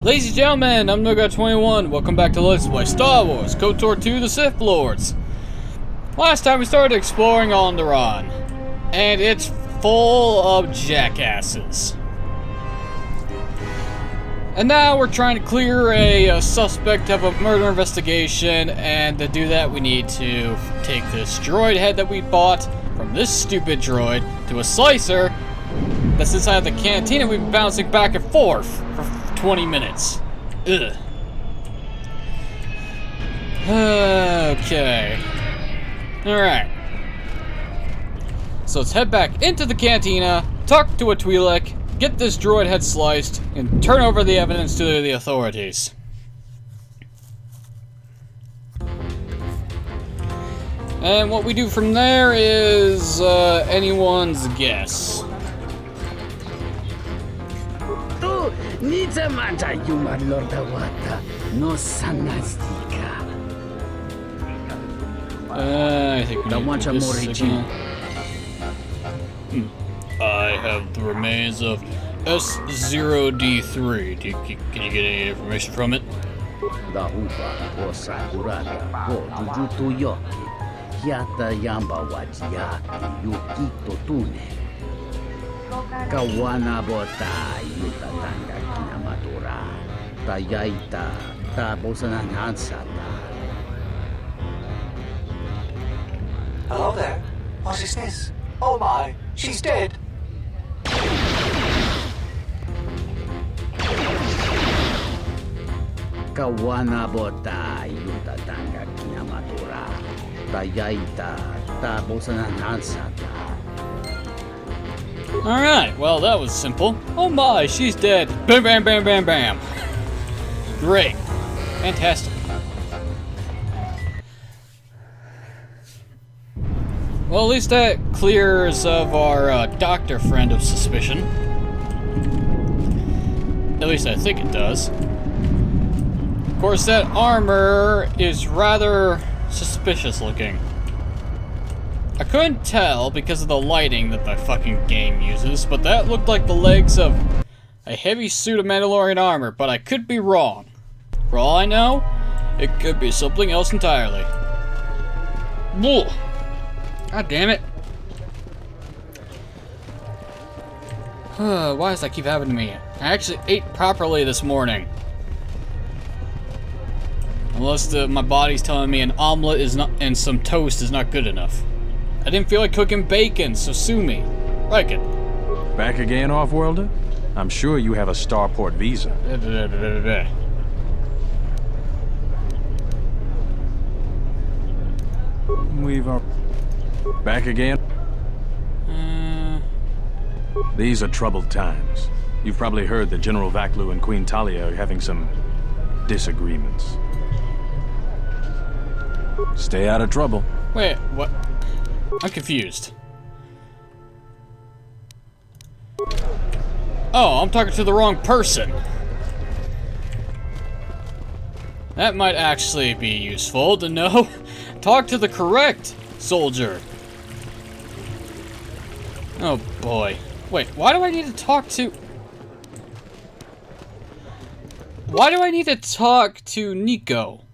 Ladies and gentlemen, I'm Noga21. Welcome back to Let's Play Star Wars KOTOR 2 The Sith Lords. Last time we started exploring Onderon, and it's full of jackasses. And now we're trying to clear a suspect of a murder investigation, and to do that we need to take this droid head that we bought from this stupid droid to a slicer that's inside the cantina. We've been bouncing back and forth for 20 minutes. Ugh. Okay. Alright. So let's head back into the cantina, talk to a Twi'lek, get this droid head sliced, and turn over the evidence to the authorities. And what we do from there is anyone's guess. I think we need to this signal. I have the remains of S0D3. Can you get any information from it? Hello there. What is this? Oh my, she's dead. Alright, well that was simple. Oh my, she's dead. Bam, bam, bam, bam, bam. Great. Fantastic. Well, at least that clears of our doctor friend of suspicion. At least I think it does. Of course, that armor is rather suspicious looking. I couldn't tell because of the lighting that the fucking game uses, but that looked like the legs of a heavy suit of Mandalorian armor, but I could be wrong. For all I know, it could be something else entirely. Ugh. God damn it. Why does that keep happening to me? I actually ate properly this morning. Unless my body's telling me an omelet is not and some toast is not good enough. I didn't feel like cooking bacon, so sue me. Riken. Back again, Off-Worlder? I'm sure you have a starport visa. We've back again? These are troubled times. You've probably heard that General Vaklu and Queen Talia are having some disagreements. Stay out of trouble. Wait, what? I'm confused. Oh, I'm talking to the wrong person. That might actually be useful to know. Talk to the correct soldier. Oh boy. Wait, why do I need to talk to... Why do I need to talk to Nico?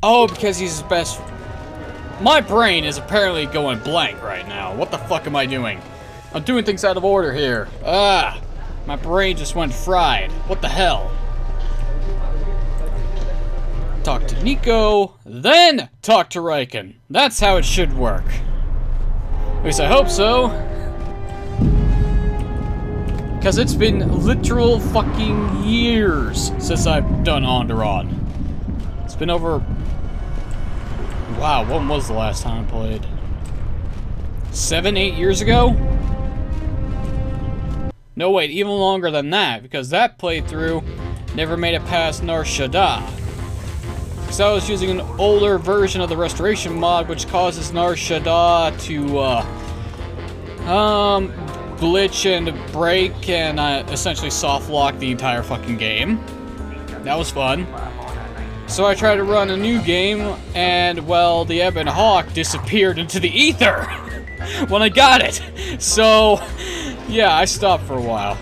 Oh, because he's his best... My brain is apparently going blank right now. What the fuck am I doing? I'm doing things out of order here. Ah! My brain just went fried. What the hell? Talk to Nico, then talk to Riken. That's how it should work. At least I hope so. Because it's been literal fucking years since I've done Onderon. It's been over... Wow, when was the last time I played? 7, 8 years ago? No, wait, even longer than that, because that playthrough never made it past Nar Shaddaa. Because I was using an older version of the restoration mod, which causes Nar Shaddaa to, glitch and break and essentially soft lock the entire fucking game. That was fun. So I tried to run a new game, and, well, the Ebon Hawk disappeared into the ether when I got it. So, Yeah, I stopped for a while.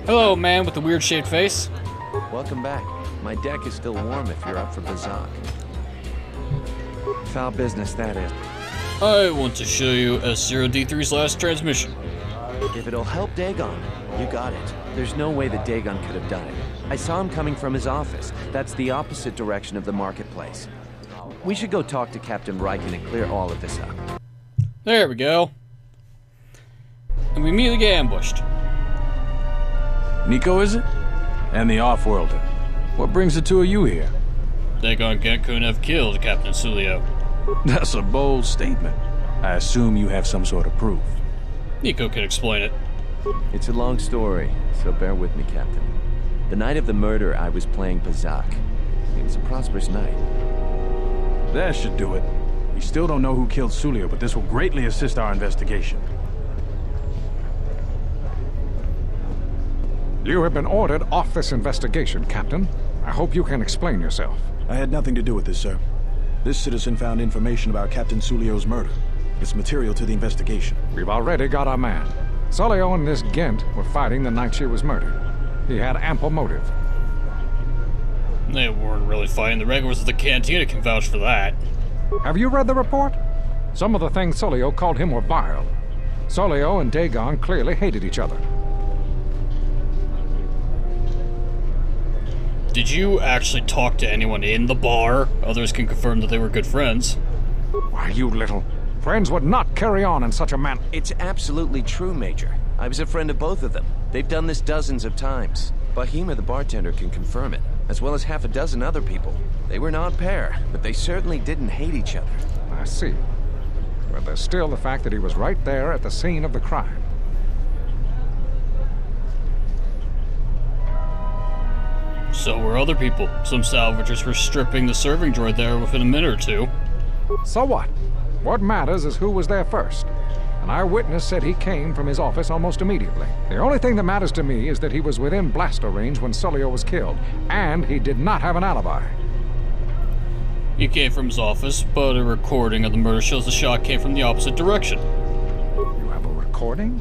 Hello, man with the weird shaped face. Welcome back. My deck is still warm if you're up for Bazak. Foul business, that is. I want to show you S0D3's last transmission. If it'll help Dagon, you got it. There's no way that Dagon could have done it. I saw him coming from his office. That's the opposite direction of the marketplace. We should go talk to Captain Riken and clear all of this up. There we go. And we immediately get ambushed. Nico, is it? And the Offworlder. What brings the two of you here? Dagon Gent couldn't have killed Captain Sulio. That's a bold statement. I assume you have some sort of proof. Nico can explain it. It's a long story, so bear with me, Captain. The night of the murder, I was playing Bazak. It was a prosperous night. That should do it. We still don't know who killed Sulio, but this will greatly assist our investigation. You have been ordered off this investigation, Captain. I hope you can explain yourself. I had nothing to do with this, sir. This citizen found information about Captain Sulio's murder. It's material to the investigation. We've already got our man. Sulio and this Gent were fighting the night she was murdered. He had ample motive. They weren't really fighting. The regulars of the cantina can vouch for that. Have you read the report? Some of the things Sulio called him were vile. Sulio and Dagon clearly hated each other. Did you actually talk to anyone in the bar? Others can confirm that they were good friends. Why, you little... Friends would not carry on in such a manner. It's absolutely true, Major. I was a friend of both of them. They've done this dozens of times. Bahima, the bartender, can confirm it, as well as half a dozen other people. They were not pair, but they certainly didn't hate each other. I see. But there's still the fact that he was right there at the scene of the crime. So were other people. Some salvagers were stripping the serving droid there within a minute or two. So what? What matters is who was there first. An eyewitness said he came from his office almost immediately. The only thing that matters to me is that he was within blaster range when Sulio was killed, and he did not have an alibi. He came from his office, but a recording of the murder shows the shot came from the opposite direction. You have a recording?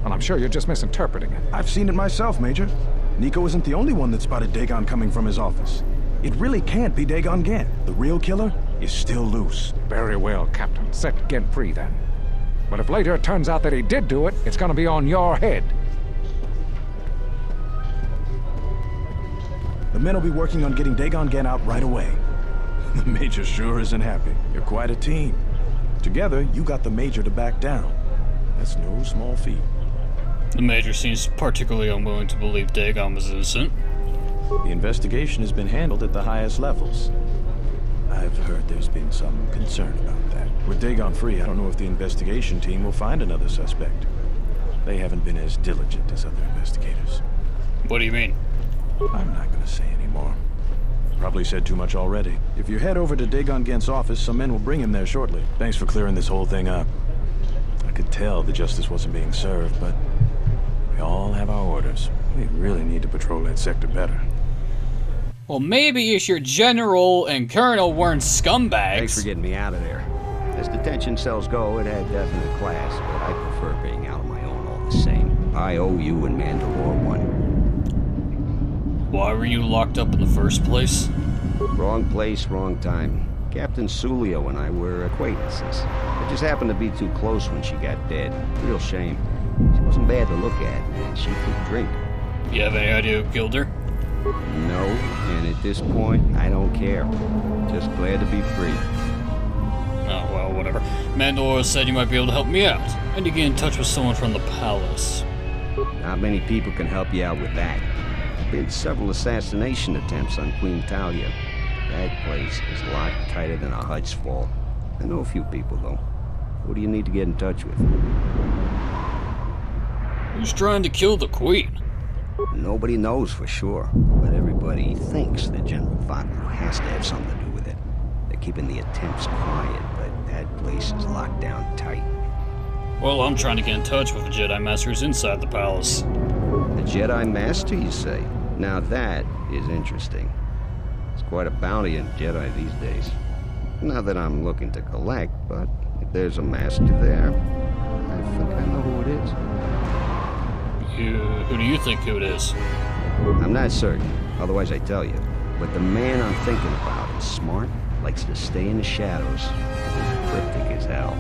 Well, I'm sure you're just misinterpreting it. I've seen it myself, Major. Nico isn't the only one that spotted Dagon coming from his office. It really can't be Dagon Gent. The real killer is still loose. Very well, Captain. Set Gent free, then. But if later it turns out that he did do it, it's gonna be on your head. The men will be working on getting Dagon Gent out right away. The Major sure isn't happy. You're quite a team. Together, you got the Major to back down. That's no small feat. The Major seems particularly unwilling to believe Dagon was innocent. The investigation has been handled at the highest levels. I've heard there's been some concern about that. With Dagon free, I don't know if the investigation team will find another suspect. They haven't been as diligent as other investigators. What do you mean? I'm not gonna say anymore. Probably said too much already. If you head over to Dagon Gent's office, some men will bring him there shortly. Thanks for clearing this whole thing up. I could tell the justice wasn't being served, but we all have our orders. We really need to patrol that sector better. Well, maybe if your general and colonel weren't scumbags. Thanks for getting me out of there. As detention cells go, it had definite class, but I prefer being out on my own all the same. I owe you and Mandalore one. Why were you locked up in the first place? Wrong place, wrong time. Captain Sulio and I were acquaintances. I just happened to be too close when she got dead. Real shame. She wasn't bad to look at, and she could drink. You have any idea who killed her? No, and at this point, I don't care. Just glad to be free. Oh, well, whatever. Mandalore said you might be able to help me out. I need to get in touch with someone from the palace. Not many people can help you out with that. Been several assassination attempts on Queen Talia. That place is locked tighter than a Hutch Fall. I know a few people, though. Who do you need to get in touch with? Who's trying to kill the queen? Nobody knows for sure, but everybody thinks that General Vaklu has to have something to do with it. They're keeping the attempts quiet, but that place is locked down tight. Well, I'm trying to get in touch with the Jedi Master who's inside the palace. The Jedi Master, you say? Now that is interesting. It's quite a bounty in Jedi these days. Not that I'm looking to collect, but if there's a master there, I think I know who it is. Who do you think who it is? I'm not certain, otherwise I tell you. But the man I'm thinking about is smart, likes to stay in the shadows, is cryptic as hell.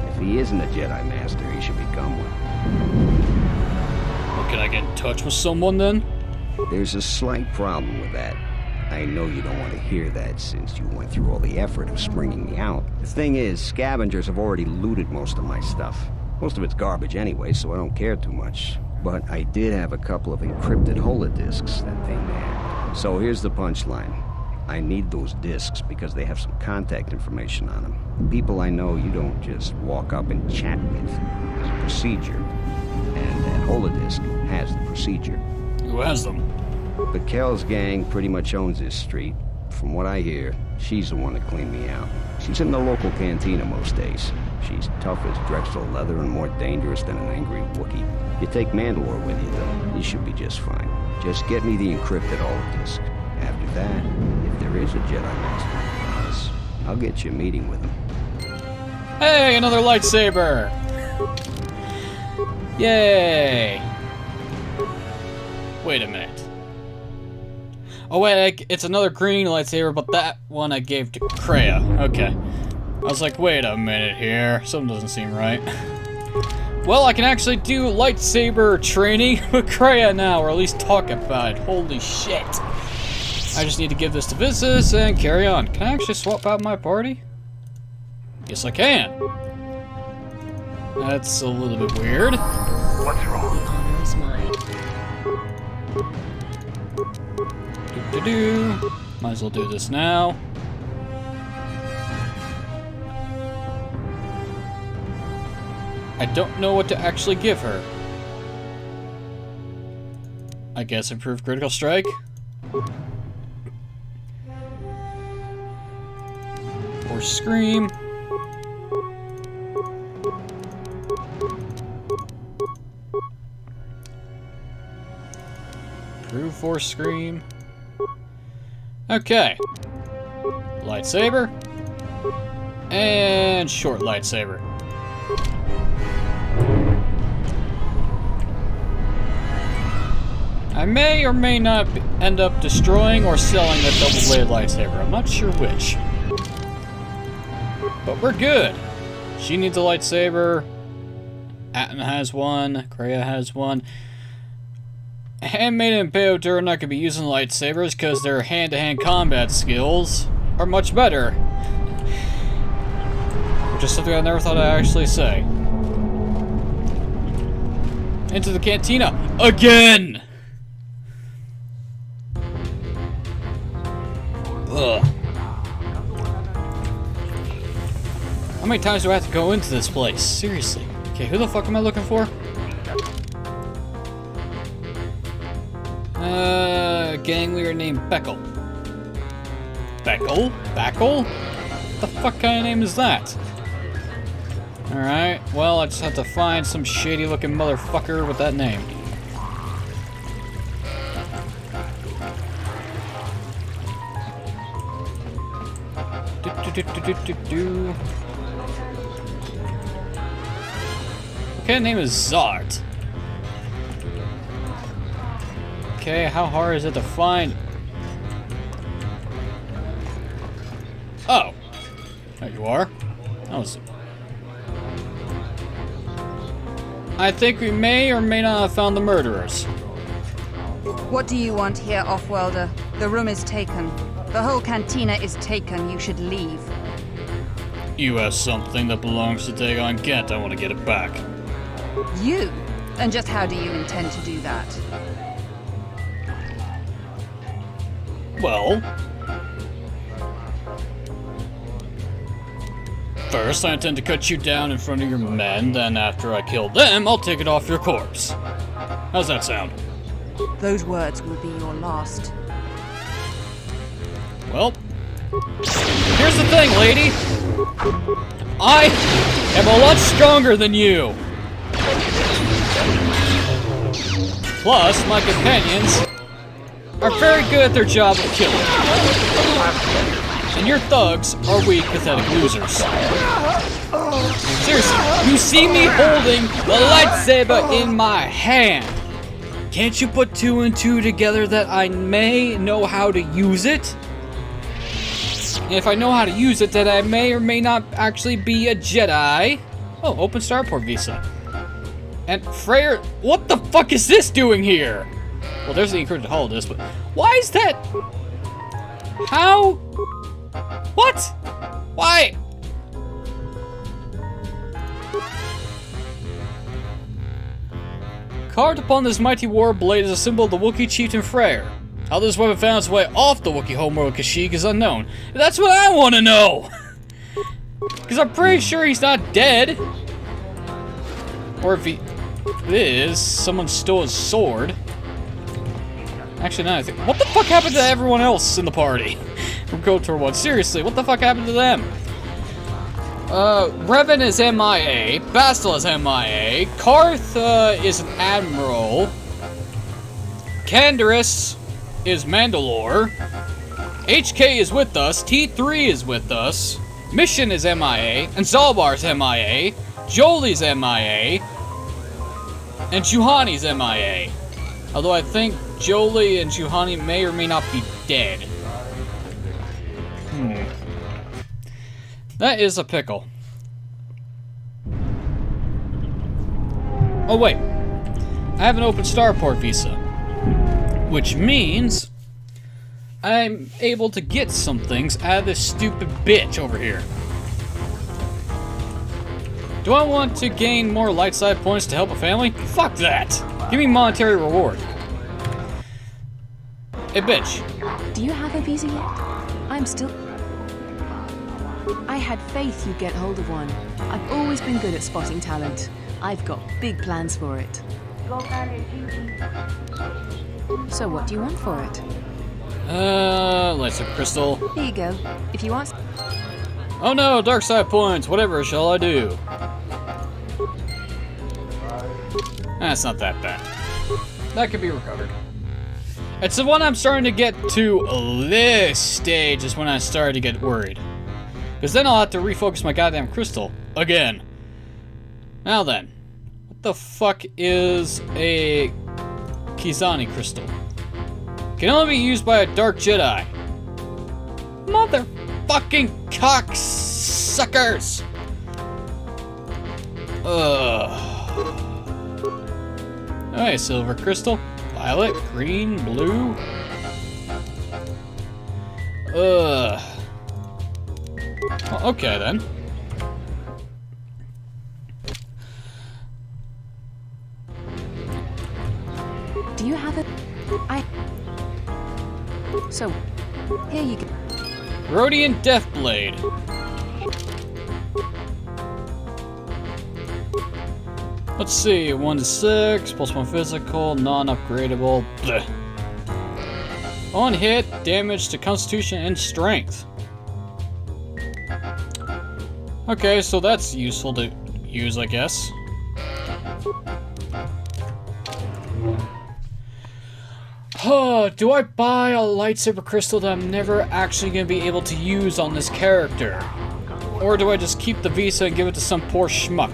If he isn't a Jedi Master, he should become one. Well, can I get in touch with someone then? There's a slight problem with that. I know you don't want to hear that since you went through all the effort of springing me out. The thing is, scavengers have already looted most of my stuff. Most of it's garbage anyway, so I don't care too much. But I did have a couple of encrypted holodiscs that they nabbed. So here's the punchline. I need those discs because they have some contact information on them. People I know you don't just walk up and chat with. There's a procedure. And that holodisc has the procedure. Who has them? The Kells gang pretty much owns this street. From what I hear, she's the one that cleaned me out. She's in the local cantina most days. She's tough as Drexel leather and more dangerous than an angry Wookiee. You take Mandalore with you, though, you should be just fine. Just get me the encrypted holodisc. After that, if there is a Jedi Master in Mars, I'll get you a meeting with him. Hey, another lightsaber! Yay! Wait a minute. Oh wait, it's another green lightsaber, but that one I gave to Kreia. Okay. I was like, wait a minute here. Something doesn't seem right. Well, I can actually do lightsaber training with Kreia now, or at least talk about it. Holy shit. I just need to give this to Visas and carry on. Can I actually swap out my party? Yes, I can. That's a little bit weird. What's wrong? Might as well do this now. I don't know what to actually give her. I guess improved critical strike. Or scream. Improve force scream. Okay. Lightsaber. And short lightsaber. I may or may not end up destroying or selling that double-bladed lightsaber. I'm not sure which. But we're good. She needs a lightsaber. Atton has one. Kreia has one. Handmaiden and Beodur are not going to be using lightsabers because their hand-to-hand combat skills are much better. Which is something I never thought I'd actually say. Into the cantina again! Ugh. How many times do I have to go into this place? Seriously. Okay, who the fuck am I looking for? Gang leader named Beckle. Beckle? Backle? What the fuck kind of name is that? Alright, well, I just have to find some shady looking motherfucker with that name. What kind of name is Zart? Okay, how hard is it to find? Oh. There you are. That was... I think we may or may not have found the murderers. What do you want here, Offworlder? The room is taken. The whole cantina is taken. You should leave. You have something that belongs to Dagon Ghent. I want to get it back. You? And just how do you intend to do that? Well... First, I intend to cut you down in front of your men, then after I kill them, I'll take it off your corpse. How's that sound? Those words will be your last. Well, here's the thing, lady. I am a lot stronger than you. Plus, my companions are very good at their job of killing. And your thugs are weak, pathetic losers. Seriously, you see me holding the lightsaber in my hand. Can't you put two and two together that I may know how to use it? And if I know how to use it, then I may or may not actually be a Jedi. Oh, open starport visa. And Freyr, what the fuck is this doing here? Well, there's the encrypted holodesk, but why is that? How? What? Why? Carved upon this mighty war blade is a symbol of the Wookiee chieftain Freyr. How this weapon found its way off the Wookiee homeworld Kashyyyk is unknown. That's what I want to know! Because I'm pretty sure he's not dead. Or if he is, someone stole his sword. Actually, no, I think. What the fuck happened to everyone else in the party? From KOTOR 1. Seriously, what the fuck happened to them? Revan is MIA. Bastil is MIA. Karth is an admiral. Canderous is Mandalore. HK is with us. T3 is with us. Mission is MIA. And Zalbar's MIA. Jolie's MIA. And Juhani's MIA. Although I think Jolie and Juhani may or may not be dead. That is a pickle. Oh wait, I have an open starport visa, which means I'm able to get some things out of this stupid bitch over here. Do I want to gain more light side points to help a family? Fuck that! Give me monetary reward. Hey bitch. Do you have a visa yet? I'm still... I had faith you'd get hold of one. I've always been good at spotting talent. I've got big plans for it. So what do you want for it? Lightsaber crystal. Here you go. If you want... Oh no, dark side points. Whatever shall I do? That's not that bad. That could be recovered. It's the one I'm starting to get to this stage is when I started to get worried. Because then I'll have to refocus my goddamn crystal again. Now then, what the fuck is a Kizani crystal? Can only be used by a Dark Jedi. Motherfucking cocksuckers! Alright, silver crystal. Violet, green, blue. Well, okay then. Do you have it? So, here you go. Rhodian Deathblade. Let's see, 1 to 6, plus 1 physical, non-upgradable. Blech. On hit, damage to Constitution and Strength. Okay, so that's useful to use, I guess. Do I buy a lightsaber crystal that I'm never actually going to be able to use on this character? Or do I just keep the visa and give it to some poor schmuck?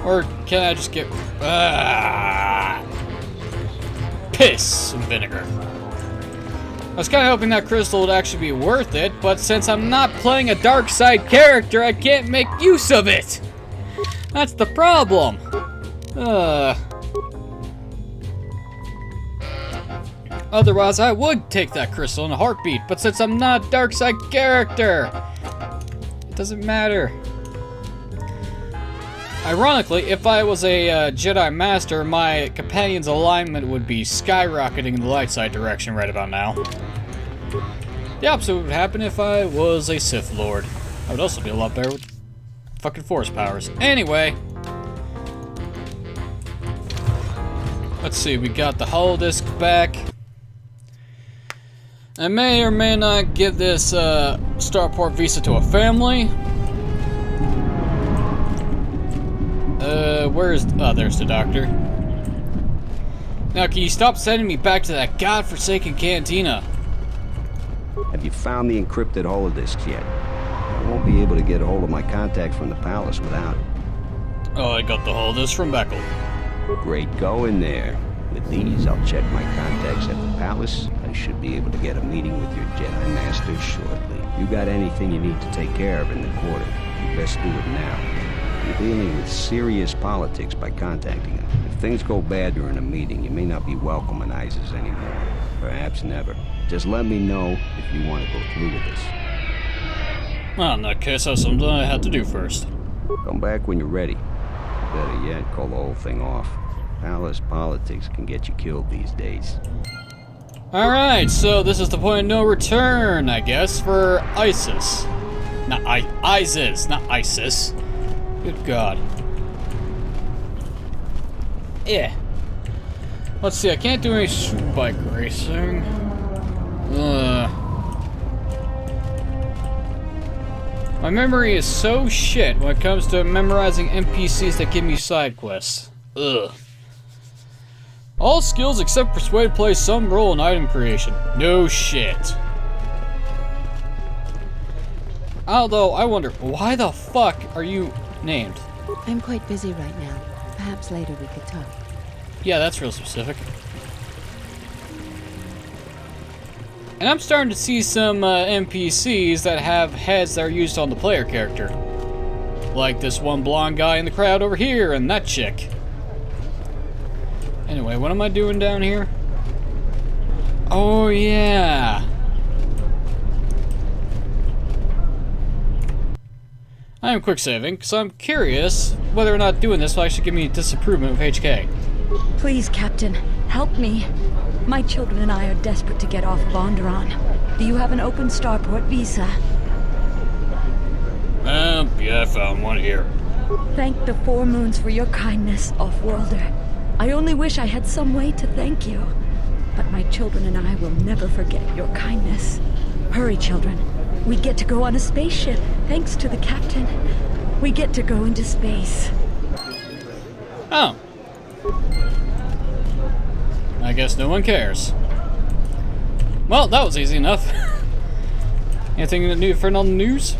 Or can I just get... piss and vinegar. I was kind of hoping that crystal would actually be worth it, but since I'm not playing a dark side character, I can't make use of it! That's the problem! Otherwise, I would take that crystal in a heartbeat, but since I'm not a dark side character, it doesn't matter. Ironically, if I was a Jedi Master, my companion's alignment would be skyrocketing in the light side direction right about now. The opposite would happen if I was a Sith Lord. I would also be a lot better with fucking force powers. Anyway. Let's see, we got the holodisc back. I may or may not give this starport visa to a family. Where's... Oh, there's the doctor. Now, can you stop sending me back to that godforsaken cantina? Have you found the encrypted holodiscs yet? I won't be able to get a hold of my contacts from the palace without it. Oh, I got the hold of this from Beckel. Great going there. With these, I'll check my contacts at the palace. I should be able to get a meeting with your Jedi Master shortly. You got anything you need to take care of in the quarter, you best do it now. You're dealing with serious politics by contacting him. If things go bad during a meeting, you may not be welcome in Isis anymore. Perhaps never. Just let me know if you want to go through with this. Well, in that case, that's something I had to do first. Come back when you're ready. Better yet, call the whole thing off. Palace politics can get you killed these days. Alright, so this is the point of no return, I guess, for ISIS. Not ISIS, not ISIS. Good God. Yeah. Let's see, I can't do any super bike racing. My memory is so shit when it comes to memorizing NPCs that give me side quests. Ugh. All skills except Persuade play some role in item creation. No shit. Although, I wonder, why the fuck are you named? I'm quite busy right now. Perhaps later we could talk. Yeah, that's real specific. And I'm starting to see some NPCs that have heads that are used on the player character. Like this one blonde guy in the crowd over here, and that chick. Anyway, what am I doing down here? Oh, yeah. I am quick saving, because I'm curious whether or not doing this will actually give me disapproval of HK. Please, Captain, help me. My children and I are desperate to get off of Onderon. Do you have an open starport visa? Yeah, I found one here. Thank the Four Moons for your kindness, Off-Worlder. I only wish I had some way to thank you. But my children and I will never forget your kindness. Hurry, children. We get to go on a spaceship, thanks to the captain. We get to go into space. Oh. I guess no one cares. Well, that was easy enough. Anything new for on the news?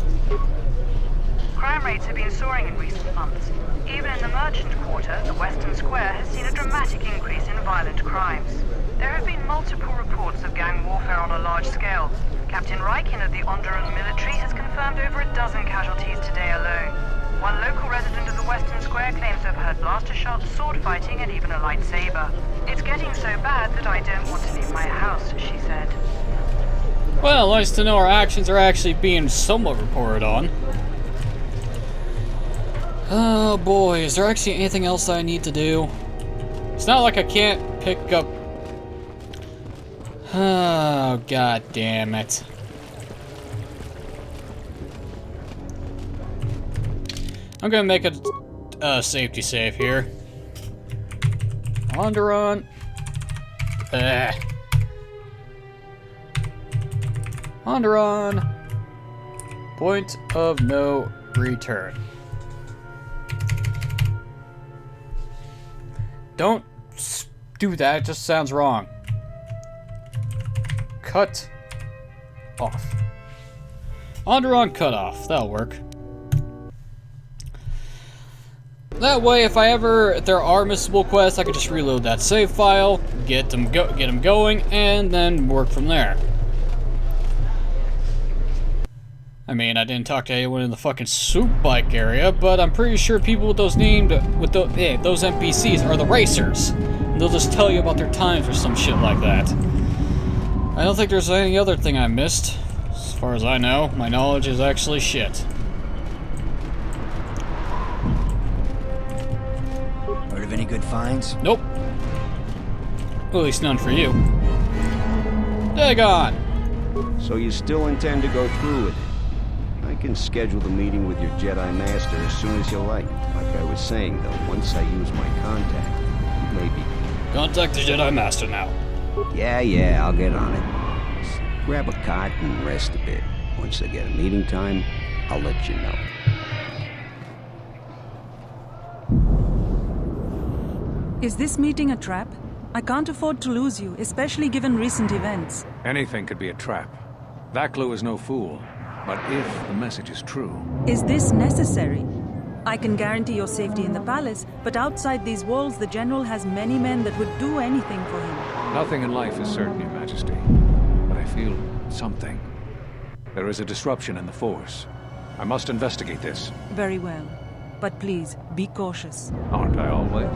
Crime rates have been soaring in recent months. Even in the merchant quarter, the Western Square has seen a dramatic increase in violent crimes. There have been multiple reports of gang warfare on a large scale. Captain Rykin of the Onderon military has confirmed over a dozen casualties today alone. One local resident of the Western Square claims to have heard blaster shots, sword fighting, and even a lightsaber. It's getting so bad that I don't want to leave my house, she said. Well, nice to know our actions are actually being somewhat reported on. Oh boy, is there actually anything else I need to do? It's not like I can't pick up... Oh, god damn it. I'm gonna make a safety save here. Onderon. Onderon. Point of no return. Don't do that, it just sounds wrong. Cut off. Onderon cut off, that'll work. That way, if there are missable quests, I could just reload that save file, get them going, and then work from there. I mean, I didn't talk to anyone in the fucking soup bike area, but I'm pretty sure people with those named those NPCs are the racers. And they'll just tell you about their times or some shit like that. I don't think there's any other thing I missed. As far as I know, my knowledge is actually shit. Heard of any good finds? Nope. Well, at least none for you. Dagon! So you still intend to go through with it? I can schedule the meeting with your Jedi Master as soon as you like. Like I was saying, though, once I use my contact, maybe... Contact the Jedi Master now. Yeah, I'll get on it. Just grab a cot and rest a bit. Once I get a meeting time, I'll let you know. Is this meeting a trap? I can't afford to lose you, especially given recent events. Anything could be a trap. Vaklu is no fool. But if the message is true... Is this necessary? I can guarantee your safety in the palace, but outside these walls, the General has many men that would do anything for him. Nothing in life is certain, Your Majesty. But I feel something. There is a disruption in the Force. I must investigate this. Very well. But please, be cautious. Aren't I always?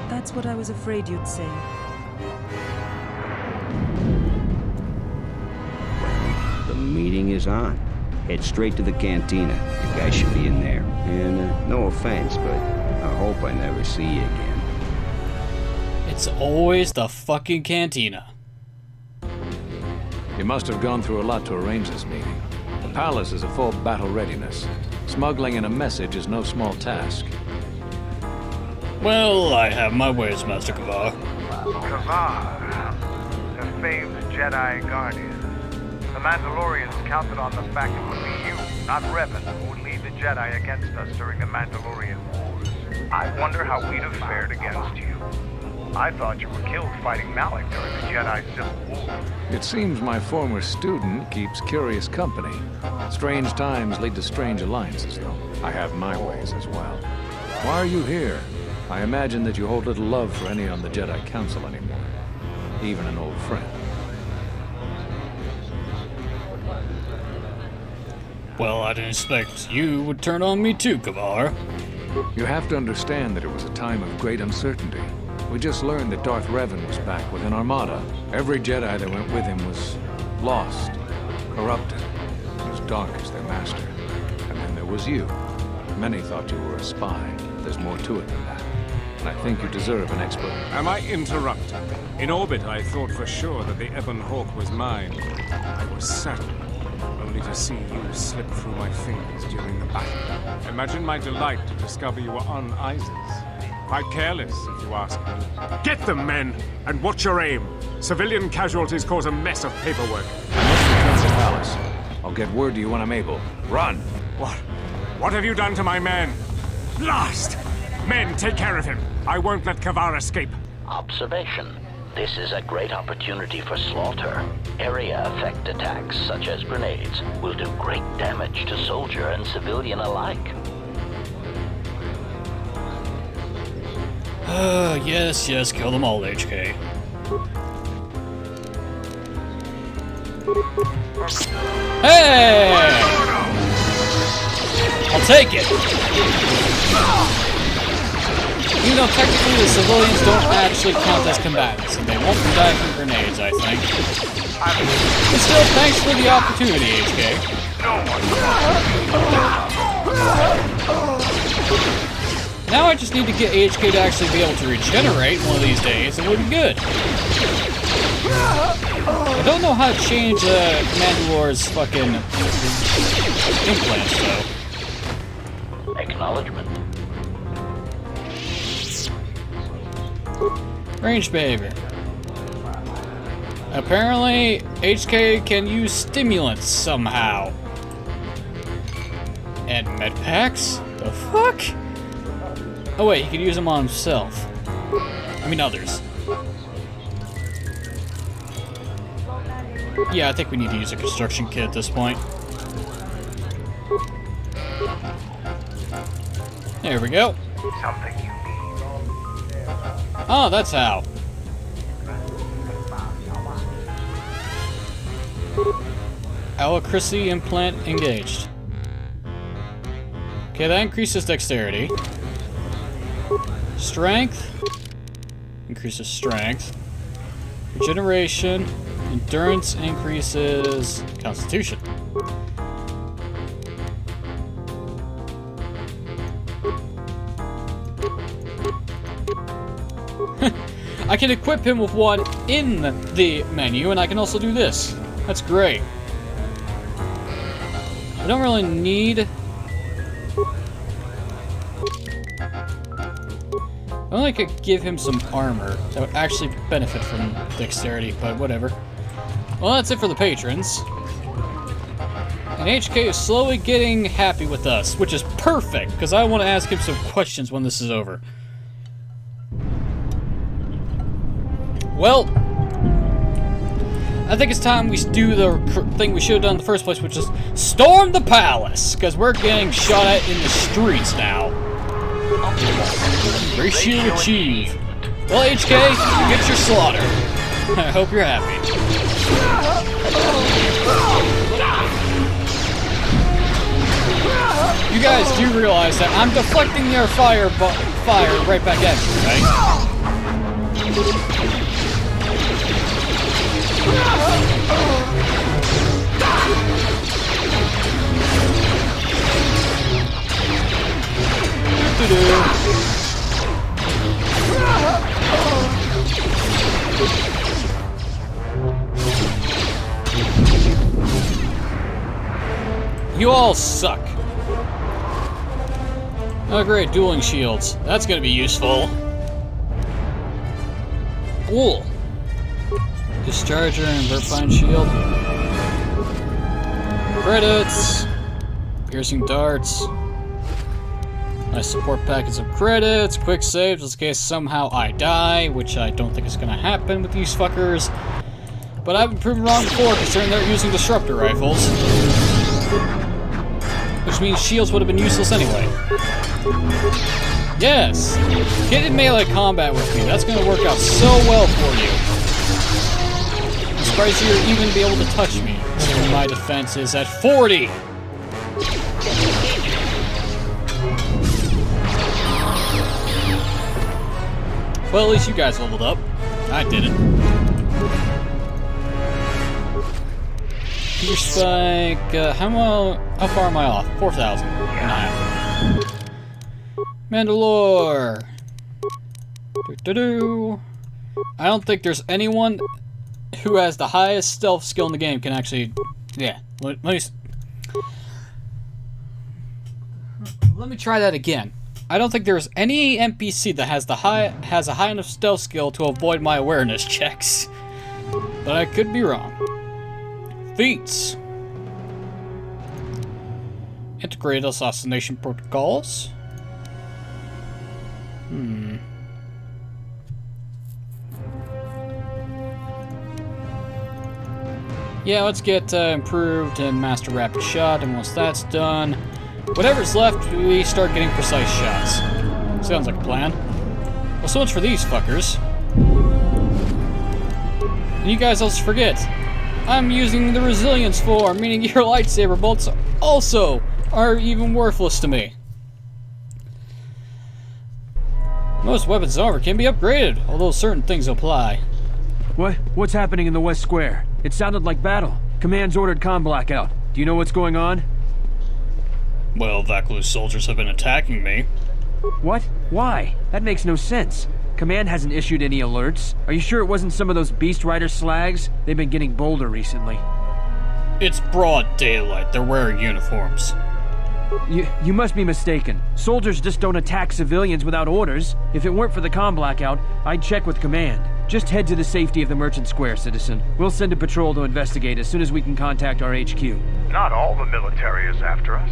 That's what I was afraid you'd say. The meeting is on. Head straight to the cantina. You guys should be in there. And no offense, but I hope I never see you again. It's always the fucking cantina. You must have gone through a lot to arrange this meeting. The palace is a full battle readiness. Smuggling in a message is no small task. Well, I have my ways, Master Kavar. Kavar, the famed Jedi Guardian. The Mandalorians counted on the fact it would be you, not Revan, who would lead the Jedi against us during the Mandalorian Wars. I wonder how we'd have fared against you. I thought you were killed fighting Malik during the Jedi Civil War. It seems my former student keeps curious company. Strange times lead to strange alliances, though. I have my ways as well. Why are you here? I imagine that you hold little love for any on the Jedi Council anymore. Even an old friend. Well, I didn't expect you would turn on me too, Kavar. You have to understand that it was a time of great uncertainty. We just learned that Darth Revan was back with an armada. Every Jedi that went with him was lost, corrupted, as dark as their master. And then there was you. Many thought you were a spy. There's more to it than that. And I think you deserve an explanation. Am I interrupting? In orbit, I thought for sure that the Ebon Hawk was mine. I was certain, only to see you slip through my fingers during the battle. Imagine my delight to discover you were on Isis. Quite careless, if you ask me. Get them, men, and watch your aim. Civilian casualties cause a mess of paperwork. I must return to the palace. I'll get word to you when I'm able. Run! What have you done to my man? Blast! Men, take care of him. I won't let Kavar escape. Observation. This is a great opportunity for slaughter. Area effect attacks, such as grenades, will do great damage to soldier and civilian alike. Yes, kill them all, HK. Hey! I'll take it! Even though technically the civilians don't actually count as combatants, and they won't die from grenades, I think. But still, thanks for the opportunity, HK. Now I just need to get HK to actually be able to regenerate one of these days, and we'll be good. I don't know how to change Mandalore's fucking implants, though. Acknowledgement. Range behavior. Apparently, HK can use stimulants somehow. And med packs? The fuck? Oh wait, he can use them on himself. I mean others. Yeah, I think we need to use a construction kit at this point. There we go. Something you need. Oh, that's how. Alacrity implant engaged. Okay, that increases dexterity. Strength. Increases strength. Regeneration. Endurance increases constitution. I can equip him with one in the menu, and I can also do this. That's great. I don't really need... I only could give him some armor that would actually benefit from dexterity, but whatever. Well, that's it for the patrons. And HK is slowly getting happy with us, which is perfect, because I want to ask him some questions when this is over. Well, I think it's time we do the thing we should have done in the first place, which is storm the palace, because we're getting shot at in the streets now. Ratio achieved. Well, HK, you get your slaughter. I hope you're happy. You guys do realize that I'm deflecting your fire right back at you, right? You all suck. Oh great, dueling shields. That's gonna be useful. Cool. Discharger and Verpine shield. Credits. Piercing darts. Nice support packets of credits. Quick saves in case somehow I die, which I don't think is gonna happen with these fuckers. But I've been proven wrong before, considering they're using disruptor rifles. Which means shields would have been useless anyway. Yes! Get in melee combat with me. That's gonna work out so well for you. I'm surprised you'll even be able to touch me, considering my defense is at 40! Well, at least you guys leveled up. I didn't. Peter Spike, how far am I off? 4,000. Mandalore. I don't think there's anyone who has the highest stealth skill in the game can actually. Yeah. Let me try that again. I don't think there's any NPC that has a high enough stealth skill to avoid my awareness checks. But I could be wrong. Feats. Integrated assassination protocols. Yeah, let's get improved and master rapid shot, and once that's done, whatever's left, we start getting precise shots. Sounds like a plan. Well, so much for these fuckers. And you guys also forget, I'm using the resilience 4, meaning your lightsaber bolts also are even worthless to me. Most weapons and armor can be upgraded, although certain things apply. What's happening in the West Square? It sounded like battle. Command's ordered comm blackout. Do you know what's going on? Well, Vaklu's soldiers have been attacking me. What? Why? That makes no sense. Command hasn't issued any alerts. Are you sure it wasn't some of those Beast Rider slags? They've been getting bolder recently. It's broad daylight. They're wearing uniforms. You must be mistaken. Soldiers just don't attack civilians without orders. If it weren't for the comm blackout, I'd check with Command. Just head to the safety of the Merchant Square, citizen. We'll send a patrol to investigate as soon as we can contact our HQ. Not all the military is after us.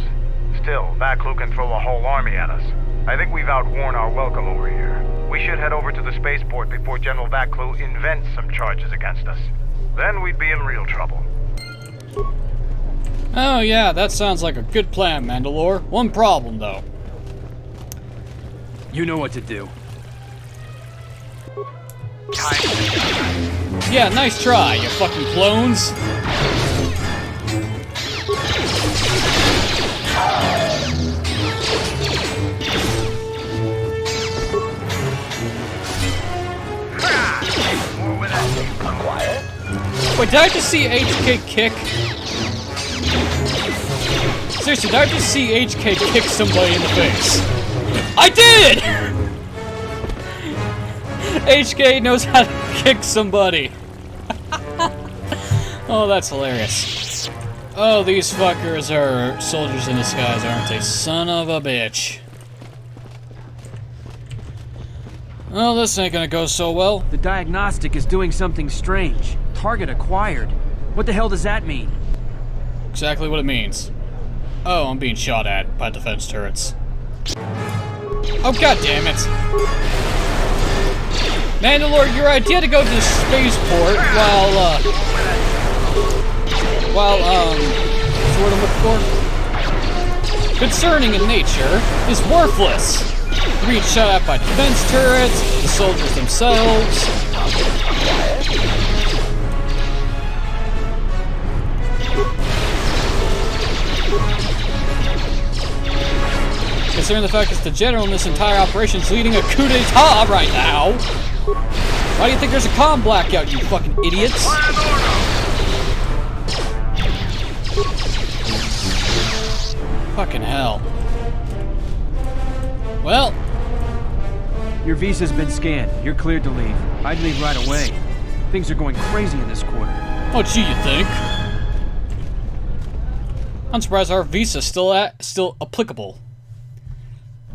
Still, Vaklu can throw a whole army at us. I think we've outworn our welcome over here. We should head over to the spaceport before General Vaklu invents some charges against us. Then we'd be in real trouble. Oh yeah, that sounds like a good plan, Mandalore. One problem, though. You know what to do. Yeah, nice try, you fucking clones. Wait, did I just see HK kick? Seriously, did I just see HK kick somebody in the face? I did! HK knows how to kick somebody. Oh, that's hilarious. Oh, these fuckers are soldiers in disguise, aren't they? Son of a bitch. Well, this ain't gonna go so well. The diagnostic is doing something strange. Target acquired. What the hell does that mean? Exactly what it means. Oh, I'm being shot at by defense turrets. Oh, god damn it. Mandalore, your idea to go to the spaceport while, while, what's the word I'm looking for? Concerning in nature, is worthless. Being shot at by defense turrets, the soldiers themselves. Considering the fact that the general in this entire operation is leading a coup d'etat right now. Why do you think there's a comm blackout, you fucking idiots? Fucking hell. Well, your visa's been scanned. You're cleared to leave. I'd leave right away. Things are going crazy in this quarter. Oh, gee, you think? I'm surprised our visa's still applicable.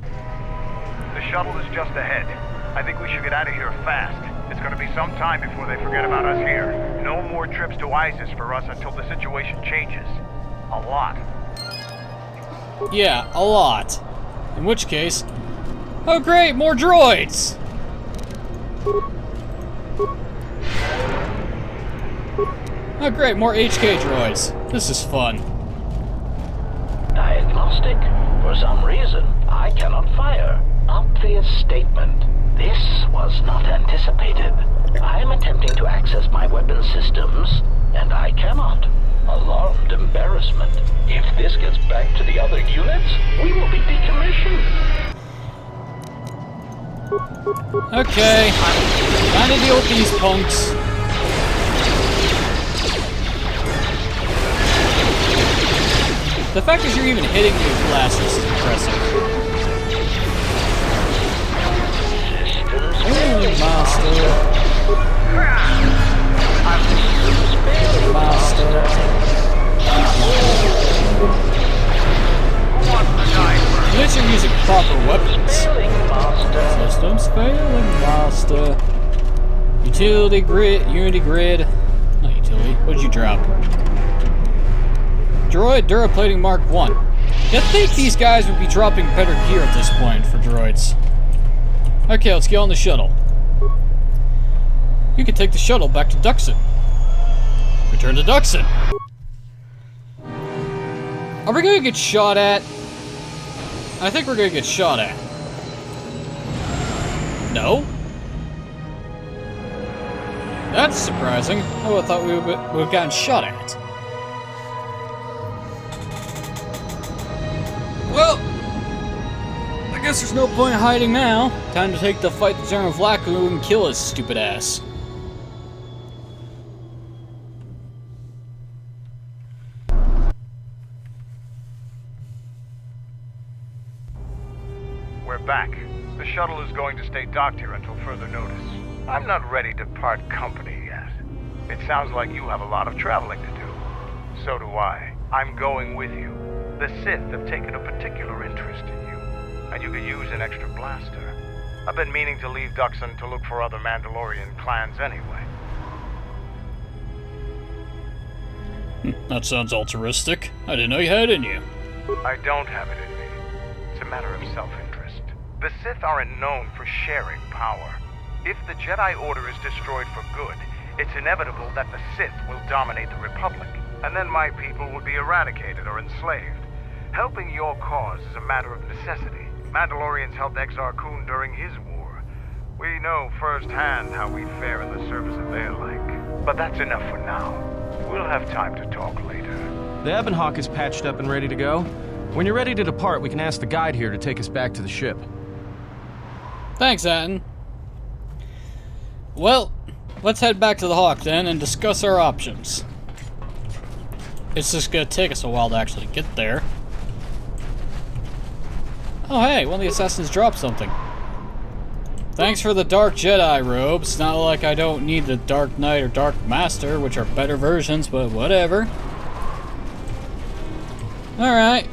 The shuttle is just ahead. I think we should get out of here fast. It's gonna be some time before they forget about us here. No more trips to ISIS for us until the situation changes. A lot. Yeah, a lot. In which case... Oh great, more droids! Oh great, more HK droids. This is fun. Diagnostic? For some reason, I cannot fire. Obvious statement. This was not anticipated. I am attempting to access my weapon systems, and I cannot. Alarmed embarrassment. If this gets back to the other units, we will be decommissioned. Okay, time to deal with these punks. The fact that you're even hitting me with blasters is impressive. Failing master. Unless you're using proper weapons. Systems failing master. Utility grid, unity grid. Not utility. What did you drop? Droid Duraplating Mark 1. You'd think these guys would be dropping better gear at this point for droids. Okay, let's get on the shuttle. You can take the shuttle back to Duxon. Return to Duxon. Are we gonna get shot at? I think we're gonna get shot at. No? That's surprising. I would have thought we would have gotten shot at. Well, I guess there's no point in hiding now. Time to take the fight to General Vlaku and kill his stupid ass. We're back. The shuttle is going to stay docked here until further notice. I'm not ready to part company yet. It sounds like you have a lot of traveling to do. So do I. I'm going with you. The Sith have taken a particular interest in you, and you could use an extra blaster. I've been meaning to leave Duxon to look for other Mandalorian clans anyway. That sounds altruistic. I didn't know you had it in you. I don't have it in me. It's a matter of self-interest. The Sith aren't known for sharing power. If the Jedi Order is destroyed for good, it's inevitable that the Sith will dominate the Republic, and then my people would be eradicated or enslaved. Helping your cause is a matter of necessity. Mandalorians helped Exar Kun during his war. We know firsthand how we fare in the service of their like. But that's enough for now. We'll have time to talk later. The Ebonhawk is patched up and ready to go. When you're ready to depart, we can ask the guide here to take us back to the ship. Thanks, Atten. Well, let's head back to the Hawk then and discuss our options. It's just gonna take us a while to actually get there. Oh hey, one of the assassins dropped something. Thanks for the Dark Jedi robes. Not like I don't need the Dark Knight or Dark Master, which are better versions, but whatever. Alright.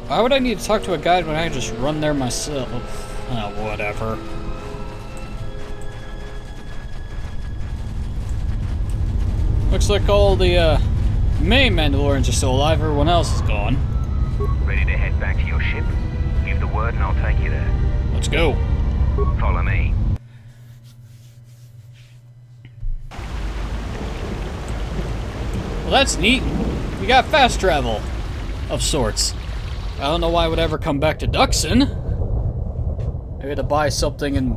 Why would I need to talk to a guide when I can just run there myself? Oh, whatever. Looks like all the main Mandalorians are still alive, everyone else is gone. Ready to head back to your ship? Give the word and I'll take you there. Let's go. Follow me. Well, that's neat. We got fast travel of sorts. I don't know why I would ever come back to Duxon. Maybe to buy something in...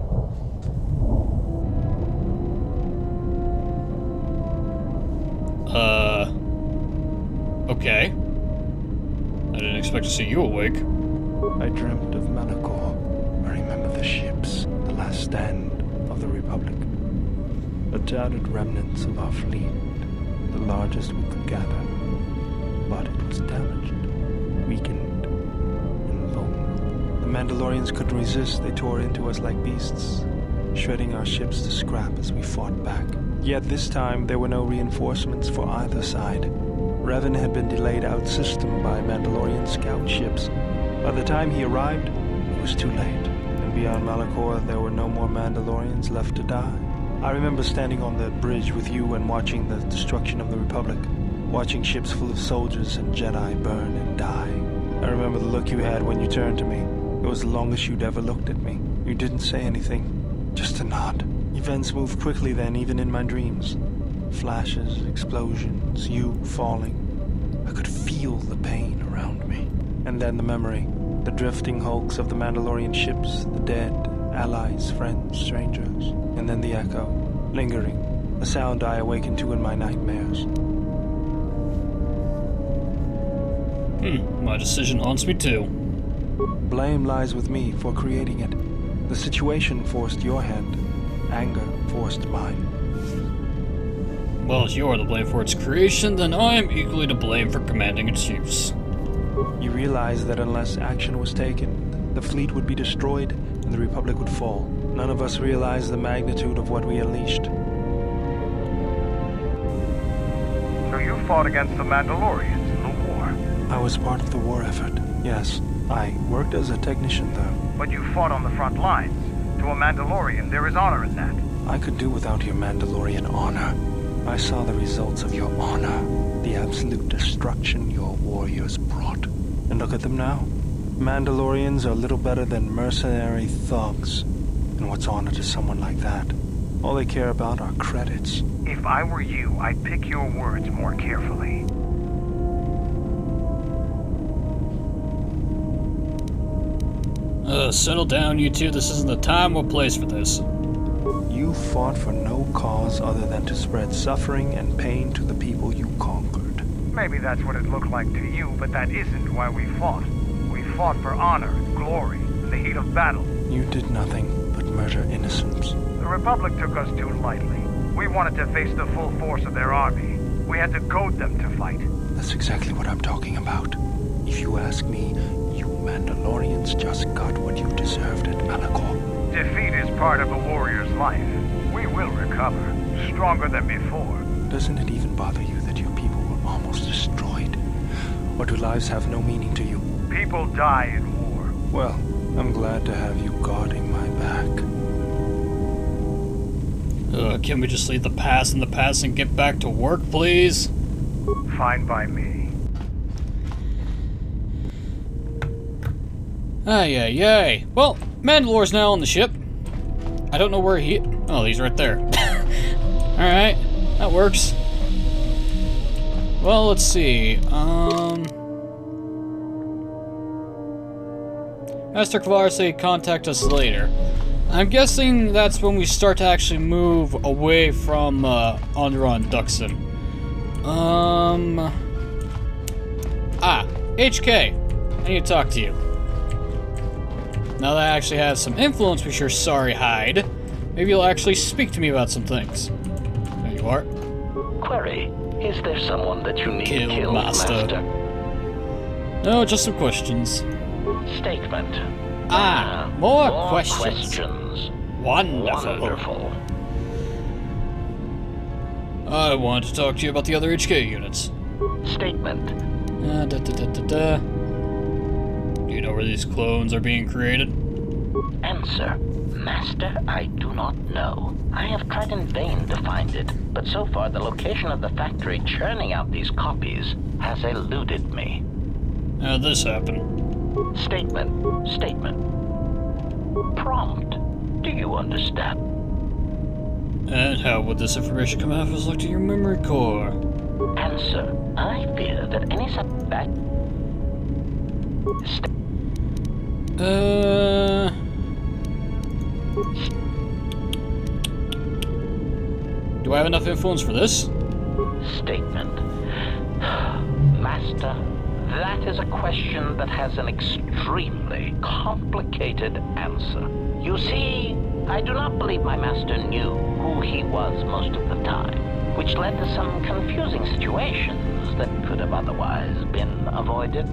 Okay. I didn't expect to see you awake. I dreamt of Malachor. I remember the ships, the last stand of the Republic. The tattered remnants of our fleet, the largest we could gather. But it was damaged, weakened, and vulnerable. The Mandalorians couldn't resist. They tore into us like beasts, shredding our ships to scrap as we fought back. Yet this time, there were no reinforcements for either side. Revan had been delayed out system by Mandalorian scout ships. By the time he arrived, it was too late. And beyond Malachor, there were no more Mandalorians left to die. I remember standing on the bridge with you and watching the destruction of the Republic. Watching ships full of soldiers and Jedi burn and die. I remember the look you had when you turned to me. It was the longest you'd ever looked at me. You didn't say anything, just a nod. Events moved quickly then, even in my dreams. Flashes, explosions, you falling. I could feel the pain around me. And then the memory. The drifting hulks of the Mandalorian ships, the dead, allies, friends, strangers. And then the echo, lingering, a sound I awakened to in my nightmares. My decision haunts me too. Blame lies with me for creating it. The situation forced your hand. Anger forced mine. Well, if you're to blame for its creation, then I am equally to blame for commanding its use. You realized that unless action was taken, the fleet would be destroyed and the Republic would fall. None of us realized the magnitude of what we unleashed. So you fought against the Mandalorians in the war? I was part of the war effort, yes. I worked as a technician, though. But you fought on the front lines. To a Mandalorian, there is honor in that. I could do without your Mandalorian honor. I saw the results of your honor, the absolute destruction your warriors brought. And look at them now. Mandalorians are little better than mercenary thugs. And what's honor to someone like that? All they care about are credits. If I were you, I'd pick your words more carefully. Settle down, you two. This isn't the time or place for this. You fought for no cause other than to spread suffering and pain to the people you conquered. Maybe that's what it looked like to you, but that isn't why we fought. We fought for honor, glory, in the heat of battle. You did nothing but murder innocents. The Republic took us too lightly. We wanted to face the full force of their army. We had to goad them to fight. That's exactly what I'm talking about. If you ask me, you Mandalorians just got what you deserved at Malachor. Defeat is part of a warrior's life. We will recover, stronger than before. Doesn't it even bother you that your people were almost destroyed? Or do lives have no meaning to you? People die in war. Well, I'm glad to have you guarding my back. Can we just leave the past in the past and get back to work, please? Fine by me. Yay. Well, Mandalore's now on the ship. I don't know where he... Oh, he's right there. Alright, that works. Well, let's see. Master Kvar said contact us later. I'm guessing that's when we start to actually move away from Onderon Duxon. HK. I need to talk to you. Now that I actually have some influence with your sorry hide, maybe you'll actually speak to me about some things. There you are. Query, is there someone that you need killed, Master? No, just some questions. Statement. More questions. Wonderful. I wanted to talk to you about the other HK units. Statement. Do you know where these clones are being created? Answer. Master, I do not know. I have tried in vain to find it, but so far the location of the factory churning out these copies has eluded me. How'd this happen? Statement. Prompt. Do you understand? And how would this information come out if it was looked at your memory core? Answer. I fear that any such back... Do I have enough influence for this? Statement. Master, that is a question that has an extremely complicated answer. You see, I do not believe my master knew who he was most of the time, which led to some confusing situations that could have otherwise been avoided.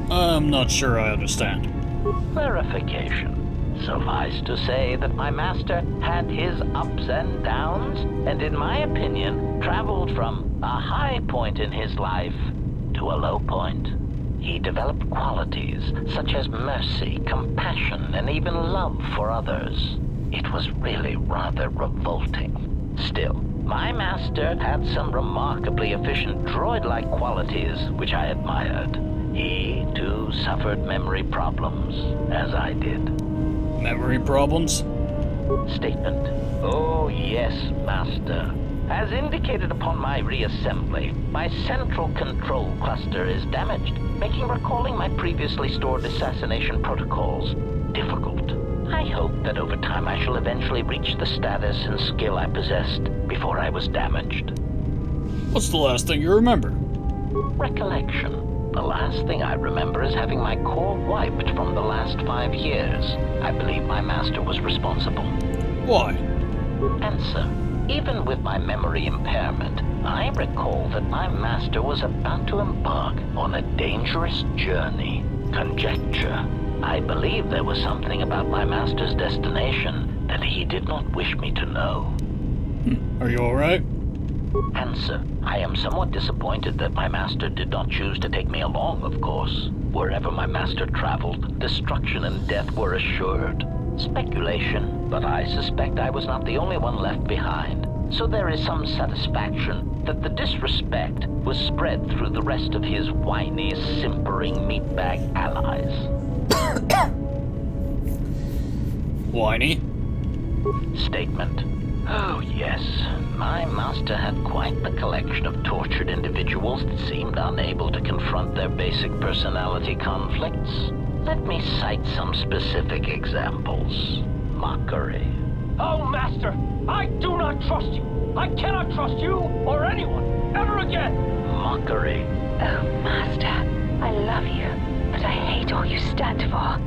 I'm not sure I understand. Verification. Suffice to say that my master had his ups and downs, and in my opinion, traveled from a high point in his life to a low point. He developed qualities such as mercy, compassion, and even love for others. It was really rather revolting. Still, my master had some remarkably efficient droid-like qualities which I admired. He, too, suffered memory problems, as I did. Memory problems? Statement. Oh, yes, Master. As indicated upon my reassembly, my central control cluster is damaged, making recalling my previously stored assassination protocols difficult. I hope that over time I shall eventually reach the status and skill I possessed before I was damaged. What's the last thing you remember? Recollection. The last thing I remember is having my core wiped from the last 5 years. I believe my master was responsible. Why? Answer. Even with my memory impairment, I recall that my master was about to embark on a dangerous journey. Conjecture. I believe there was something about my master's destination that he did not wish me to know. Are you alright? Answer. I am somewhat disappointed that my master did not choose to take me along, of course. Wherever my master traveled, destruction and death were assured. Speculation, but I suspect I was not the only one left behind. So there is some satisfaction that the disrespect was spread through the rest of his whiny, simpering meatbag allies. Whiny? Statement. Oh, yes. My master had quite the collection of tortured individuals that seemed unable to confront their basic personality conflicts. Let me cite some specific examples. Mockery. Oh, Master! I do not trust you! I cannot trust you or anyone ever again! Mockery. Oh, Master, I love you, but I hate all you stand for.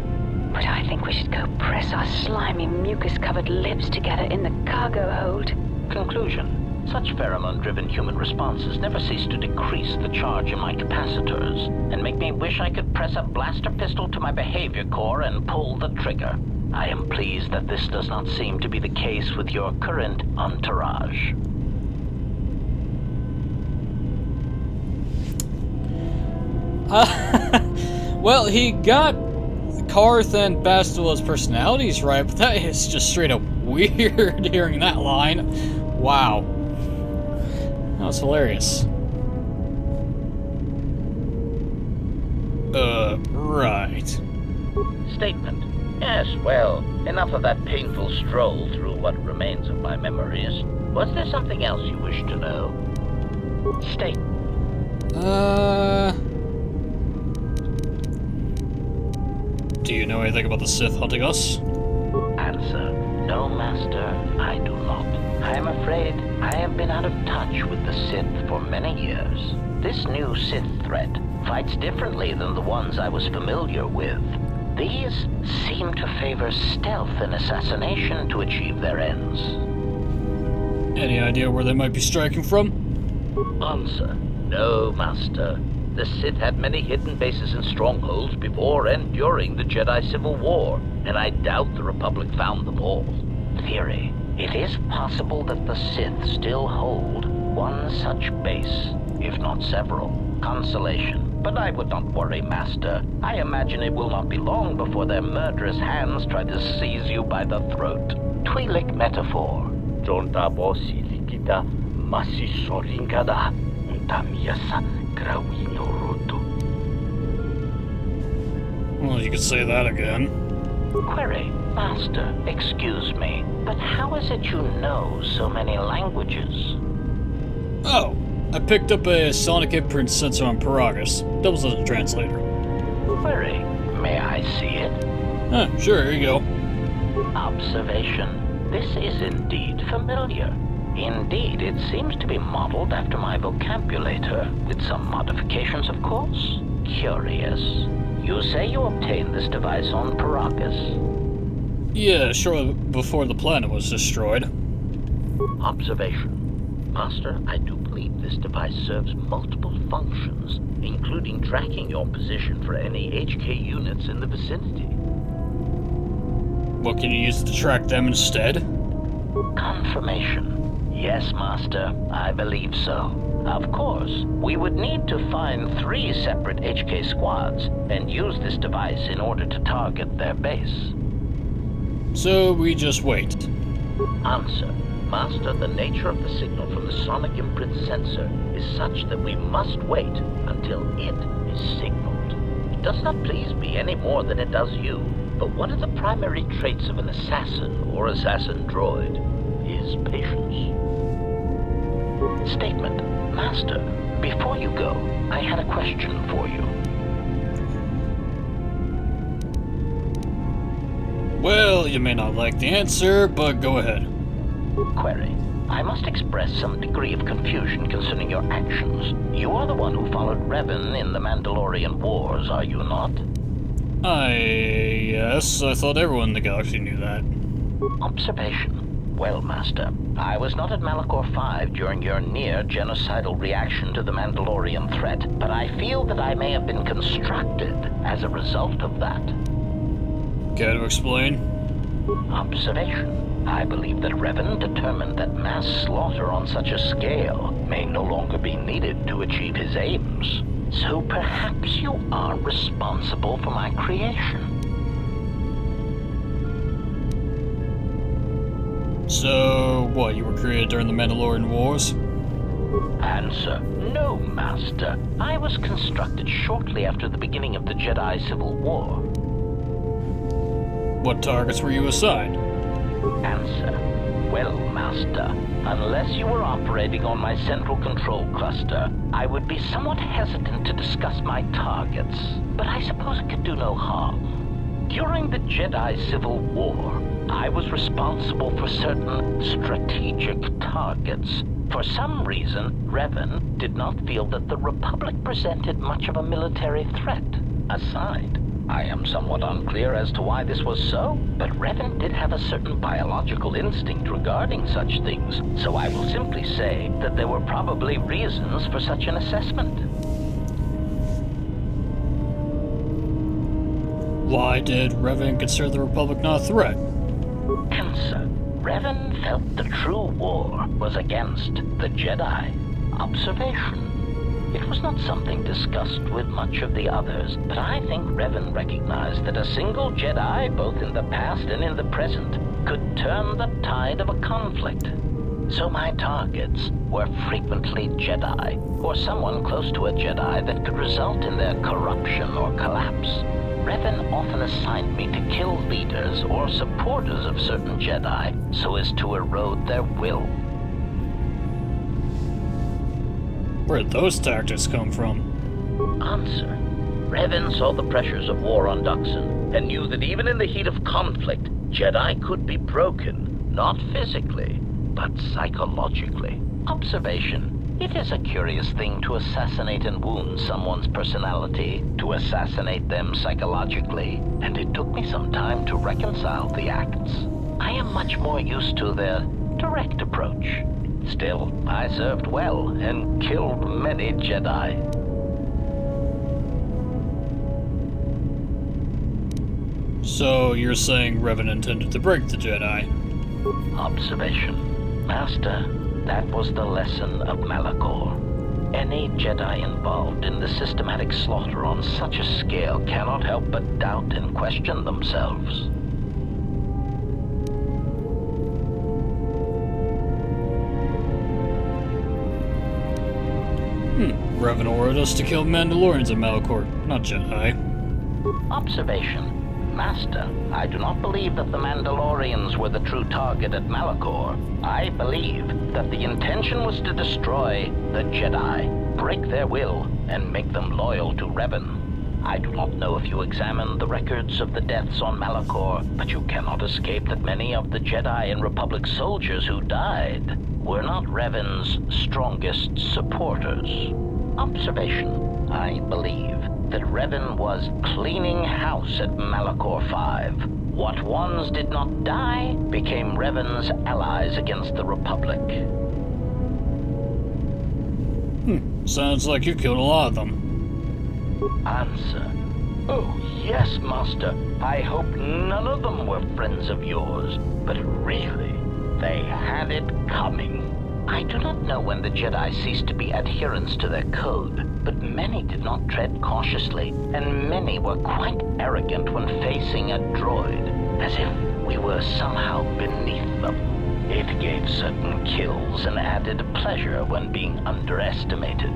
But I think we should go press our slimy, mucus-covered lips together in the cargo hold. Conclusion. Such pheromone-driven human responses never cease to decrease the charge in my capacitors, and make me wish I could press a blaster pistol to my behavior core and pull the trigger. I am pleased that this does not seem to be the case with your current entourage. Well, he got Karth and Bastila's personalities right, but that is just straight up weird hearing that line. Wow. That was hilarious. Right. Statement. Yes, well, enough of that painful stroll through what remains of my memories. Was there something else you wish to know? State. Do you know anything about the Sith hunting us? Answer. No, Master, I do not. I am afraid I have been out of touch with the Sith for many years. This new Sith threat fights differently than the ones I was familiar with. These seem to favor stealth and assassination to achieve their ends. Any idea where they might be striking from? Answer. No, Master. The Sith had many hidden bases and strongholds before and during the Jedi Civil War, and I doubt the Republic found them all. Theory. It is possible that the Sith still hold one such base, if not several. Consolation. But I would not worry, Master. I imagine it will not be long before their murderous hands try to seize you by the throat. Twi'lek metaphor. Jonta bosi likita masisorinkada untamiasa grawino roto. Well, you could say that again. Query. Master, excuse me, but how is it you know so many languages? Oh, I picked up a sonic imprint sensor on Paragus. Doubles as a translator. Query. May I see it? Sure, here you go. Observation. This is indeed familiar. Indeed, it seems to be modeled after my vocabulator, with some modifications, of course. Curious. You say you obtained this device on Paragus? Yeah, shortly before the planet was destroyed. Observation. Master, I do believe this device serves multiple functions, including tracking your position for any HK units in the vicinity. What can you use to track them instead? Confirmation. Yes, Master, I believe so. Of course, we would need to find 3 separate HK squads and use this device in order to target their base. So we just wait. Answer. Master, the nature of the signal from the sonic imprint sensor is such that we must wait until it is signaled. It does not please me any more than it does you, but one of the primary traits of an assassin or assassin droid is patience. Statement. Master, before you go, I had a question for you. Well, you may not like the answer, but go ahead. Query. I must express some degree of confusion concerning your actions. You are the one who followed Revan in the Mandalorian Wars, are you not? Yes, I thought everyone in the galaxy knew that. Observation. Well, Master, I was not at Malachor 5 during your near-genocidal reaction to the Mandalorian threat, but I feel that I may have been constructed as a result of that. Care to explain? Observation. I believe that Revan determined that mass slaughter on such a scale may no longer be needed to achieve his aims. So perhaps you are responsible for my creation. So, what, you were created during the Mandalorian Wars? Answer. No, Master. I was constructed shortly after the beginning of the Jedi Civil War. What targets were you assigned? Answer. Well, Master, unless you were operating on my central control cluster, I would be somewhat hesitant to discuss my targets, but I suppose it could do no harm. During the Jedi Civil War, I was responsible for certain strategic targets. For some reason, Revan did not feel that the Republic presented much of a military threat. Aside, I am somewhat unclear as to why this was so, but Revan did have a certain biological instinct regarding such things, so I will simply say that there were probably reasons for such an assessment. Why did Revan consider the Republic not a threat? Answer. Revan felt the true war was against the Jedi. Observation. It was not something discussed with much of the others, but I think Revan recognized that a single Jedi, both in the past and in the present, could turn the tide of a conflict. So my targets were frequently Jedi, or someone close to a Jedi that could result in their corruption or collapse. Revan often assigned me to kill leaders or supporters of certain Jedi so as to erode their will. Where did those tactics come from? Answer. Revan saw the pressures of war on Duxon and knew that even in the heat of conflict, Jedi could be broken, not physically, but psychologically. Observation. It is a curious thing to assassinate and wound someone's personality, to assassinate them psychologically, and it took me some time to reconcile the acts. I am much more used to their direct approach. Still, I served well and killed many Jedi. So you're saying Revan intended to break the Jedi? Observation. Master, that was the lesson of Malachor. Any Jedi involved in the systematic slaughter on such a scale cannot help but doubt and question themselves. Revan ordered us to kill Mandalorians at Malachor, not Jedi. Observation. Master, I do not believe that the Mandalorians were the true target at Malachor. I believe that the intention was to destroy the Jedi, break their will, and make them loyal to Revan. I do not know if you examined the records of the deaths on Malachor, but you cannot escape that many of the Jedi and Republic soldiers who died were not Revan's strongest supporters. Observation. I believe that Revan was cleaning house at Malachor 5. What ones did not die became Revan's allies against the Republic. Sounds like you killed a lot of them. Answer. Oh, yes, Master. I hope none of them were friends of yours. But really, they had it coming. I do not know when the Jedi ceased to be adherents to their code, but many did not tread cautiously, and many were quite arrogant when facing a droid, as if we were somehow beneath them. It gave certain kills and added pleasure when being underestimated.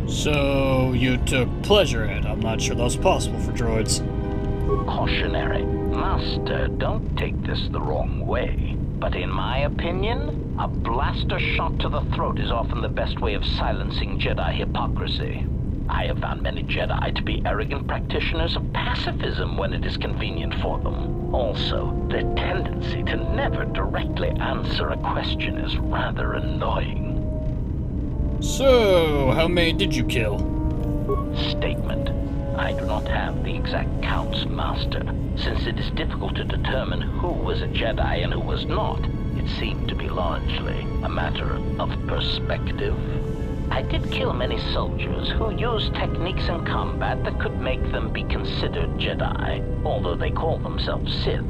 So, you took pleasure in it. I'm not sure that was possible for droids. Cautionary. Master, don't take this the wrong way. But in my opinion, a blaster shot to the throat is often the best way of silencing Jedi hypocrisy. I have found many Jedi to be arrogant practitioners of pacifism when it is convenient for them. Also, their tendency to never directly answer a question is rather annoying. So, how many did you kill? Statement. I do not have the exact counts, Master. Since it is difficult to determine who was a Jedi and who was not, it seemed to be largely a matter of perspective. I did kill many soldiers who used techniques in combat that could make them be considered Jedi, although they call themselves Sith.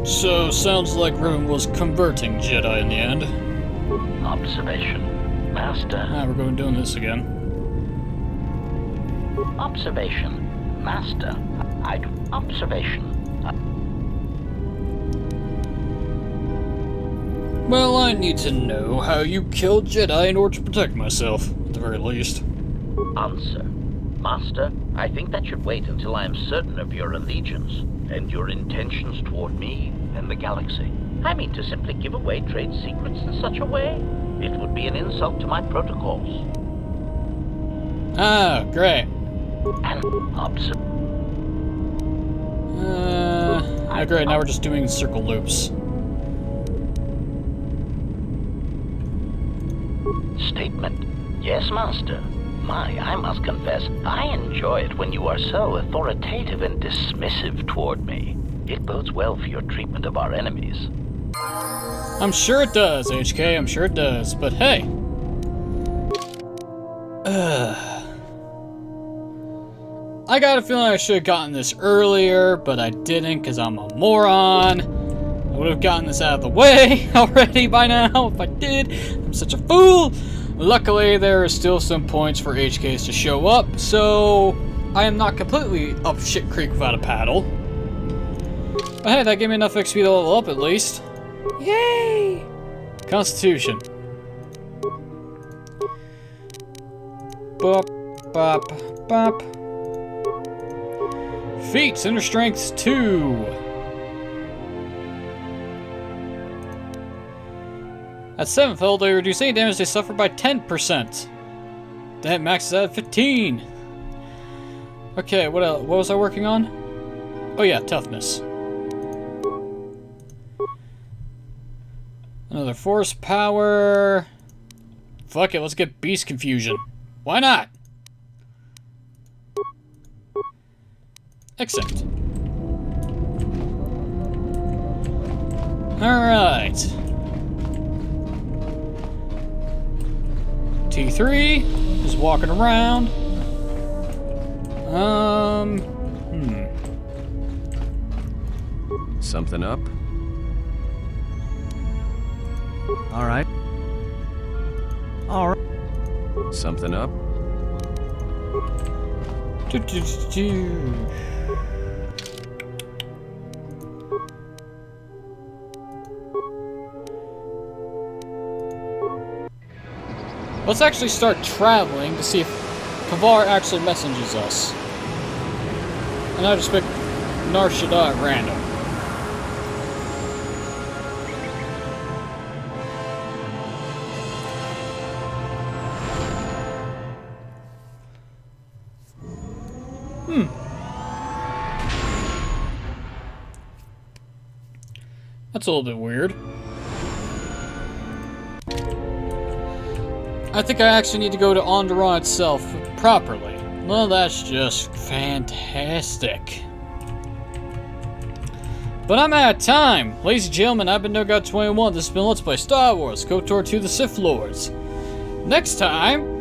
So, sounds like Revan was converting Jedi in the end. Observation. Master. We're going doing this again. Observation. Master. Observation. Well, I need to know how you killed Jedi in order to protect myself, at the very least. Answer. Master, I think that should wait until I am certain of your allegiance and your intentions toward me and the galaxy. I mean, to simply give away trade secrets in such a way, it would be an insult to my protocols. Ah, great. And great, now we're just doing circle loops. Statement. Yes, Master. I must confess, I enjoy it when you are so authoritative and dismissive toward me. It bodes well for your treatment of our enemies. I'm sure it does, HK, I'm sure it does. But hey. I got a feeling I should have gotten this earlier, but I didn't because I'm a moron. I would have gotten this out of the way already by now if I did. I'm such a fool. Luckily, there are still some points for HKs to show up, so I am not completely up shit creek without a paddle. But hey, that gave me enough XP to level up at least. Yay! Constitution. Bop, bop, bop. Feats, inner strength 2. At 7th level, they reduce any damage they suffer by 10%. That maxes out at 15. Okay, what else? What was I working on? Oh yeah, toughness. Another force power. Fuck it, let's get beast confusion. Why not? Accept. Alright. T3 is walking around. Something up? All right. Something up? Let's actually start traveling to see if Kavar actually messages us. And I just pick Nar Shaddaa at random. That's a little bit weird. I think I actually need to go to Onderon itself properly. Well, that's just fantastic. But I'm out of time. Ladies and gentlemen, I've been NoGod21. This has been Let's Play Star Wars KOTOR 2 The Sith Lords. Next time,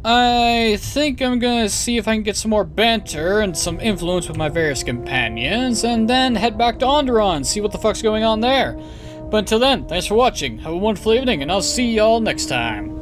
I think I'm gonna see if I can get some more banter and some influence with my various companions, and then head back to Onderon, see what the fuck's going on there. But until then, thanks for watching, have a wonderful evening, and I'll see y'all next time.